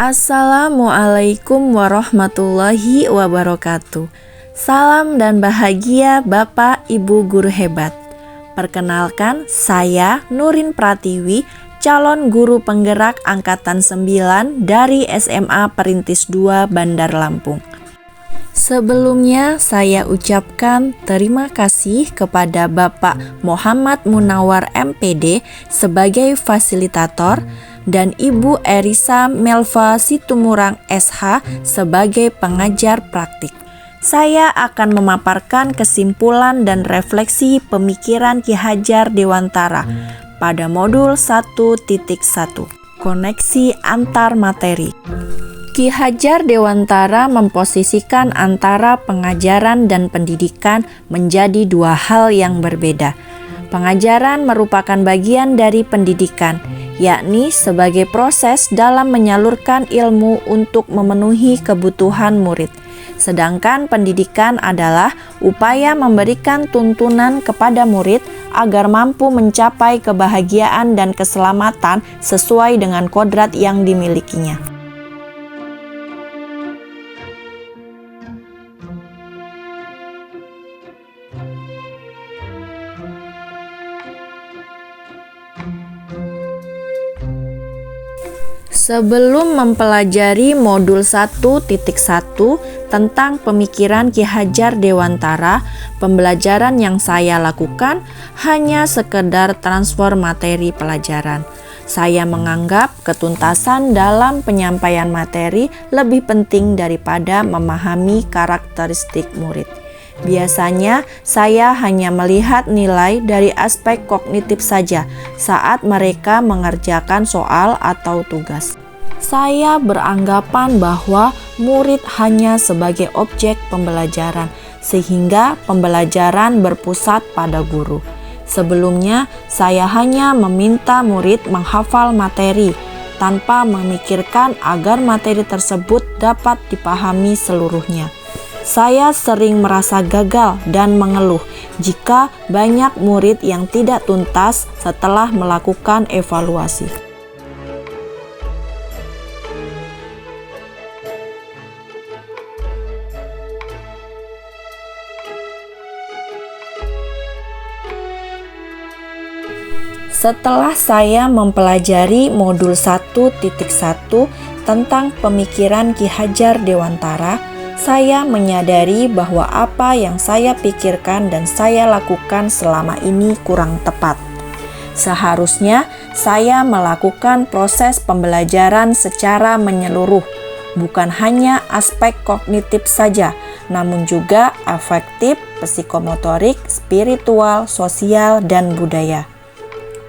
Assalamualaikum warahmatullahi wabarakatuh. Salam dan bahagia Bapak Ibu guru hebat. Perkenalkan, saya Nurin Pratiwi, calon guru penggerak angkatan 9 dari SMA Perintis 2 Bandar Lampung. Sebelumnya saya ucapkan terima kasih kepada Bapak Muhammad Munawar MPD sebagai fasilitator dan Ibu Erisa Melva Situmorang SH sebagai pengajar praktik. Saya akan memaparkan kesimpulan dan refleksi pemikiran Ki Hajar Dewantara pada modul 1.1, koneksi antar materi. Ki Hajar Dewantara memposisikan antara pengajaran dan pendidikan menjadi dua hal yang berbeda. Pengajaran merupakan bagian dari pendidikan, yakni sebagai proses dalam menyalurkan ilmu untuk memenuhi kebutuhan murid. Sedangkan pendidikan adalah upaya memberikan tuntunan kepada murid agar mampu mencapai kebahagiaan dan keselamatan sesuai dengan kodrat yang dimilikinya. Sebelum mempelajari modul 1.1 tentang pemikiran Ki Hajar Dewantara, pembelajaran yang saya lakukan hanya sekedar transfer materi pelajaran. Saya menganggap ketuntasan dalam penyampaian materi lebih penting daripada memahami karakteristik murid. Biasanya saya hanya melihat nilai dari aspek kognitif saja saat mereka mengerjakan soal atau tugas. Saya beranggapan bahwa murid hanya sebagai objek pembelajaran, sehingga pembelajaran berpusat pada guru. Sebelumnya, saya hanya meminta murid menghafal materi, tanpa memikirkan agar materi tersebut dapat dipahami seluruhnya. Saya sering merasa gagal dan mengeluh jika banyak murid yang tidak tuntas setelah melakukan evaluasi. Setelah saya mempelajari modul 1.1 tentang pemikiran Ki Hajar Dewantara, saya menyadari bahwa apa yang saya pikirkan dan saya lakukan selama ini kurang tepat. Seharusnya saya melakukan proses pembelajaran secara menyeluruh, bukan hanya aspek kognitif saja, namun juga afektif, psikomotorik, spiritual, sosial, dan budaya.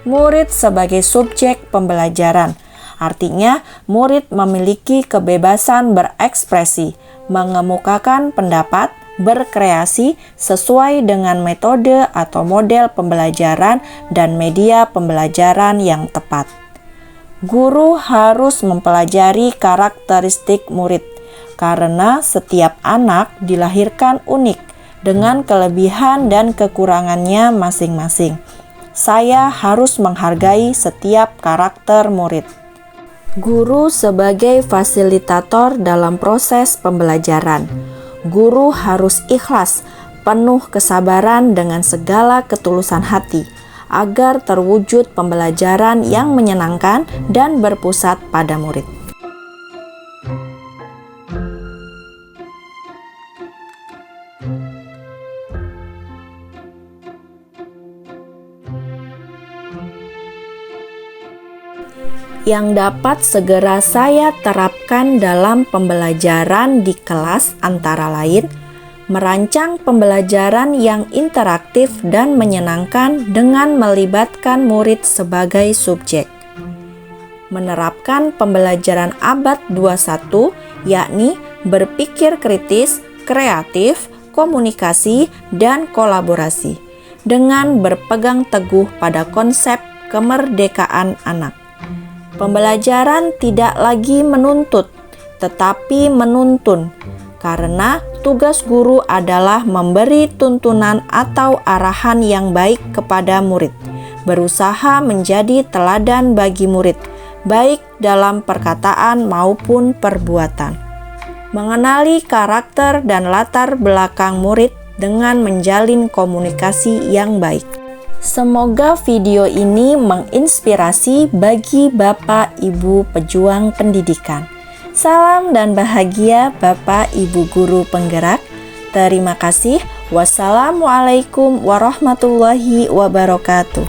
Murid sebagai subjek pembelajaran, artinya murid memiliki kebebasan berekspresi, mengemukakan pendapat, berkreasi sesuai dengan metode atau model pembelajaran dan media pembelajaran yang tepat. Guru harus mempelajari karakteristik murid, karena setiap anak dilahirkan unik dengan kelebihan dan kekurangannya masing-masing. Saya harus menghargai setiap karakter murid. Guru sebagai fasilitator dalam proses pembelajaran. Guru harus ikhlas, penuh kesabaran dengan segala ketulusan hati, agar terwujud pembelajaran yang menyenangkan dan berpusat pada murid. Yang dapat segera saya terapkan dalam pembelajaran di kelas antara lain, merancang pembelajaran yang interaktif dan menyenangkan dengan melibatkan murid sebagai subjek. Menerapkan pembelajaran abad 21, yakni berpikir kritis, kreatif, komunikasi, dan kolaborasi, dengan berpegang teguh pada konsep kemerdekaan anak. Pembelajaran tidak lagi menuntut, tetapi menuntun, karena tugas guru adalah memberi tuntunan atau arahan yang baik kepada murid, berusaha menjadi teladan bagi murid, baik dalam perkataan maupun perbuatan. Mengenali karakter dan latar belakang murid dengan menjalin komunikasi yang baik. Semoga video ini menginspirasi bagi Bapak Ibu pejuang pendidikan. Salam dan bahagia Bapak Ibu guru penggerak. Terima kasih. Wassalamualaikum warahmatullahi wabarakatuh.